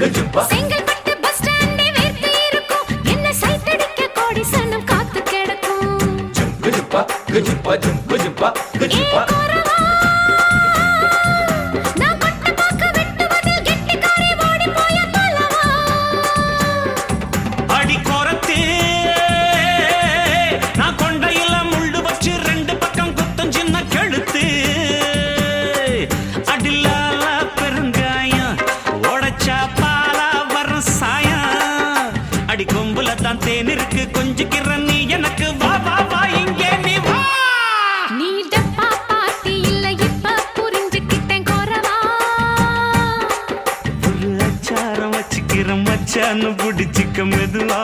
Chengalpattu bus ஸ்டாண்டே வேர்த்து இருக்கும் என்ன சைட் அடிக்க கோடி சனம் காத்து கிடக்கும் நான் பட்ட பாக்க வெட்டுவதில் கெட்டிக்காரி ஓடி போய பலவா அடி கோரத்தே நான் கொண்டையில முள்ளு வச்சு ரெண்டு பக்கம் குத்தம் சின்ன கழுத்து அடிலால பெருங்காயம் உடைச்சா பாலா வரும் சாயம் அடி கொம்புல தான் தேன் இருக்கு கொஞ்சிக்கிற நீ எனக்கு வா வா வா இங்கே நீ வா நீ டப்பா பாட்டி இல்ல இப்ப புரிஞ்சுக்கிட்டேன் கோரவா ஒரு அச்சாரம் வச்சுக்கிற மச்சான்னு பிடிச்சிக்க மெதுவா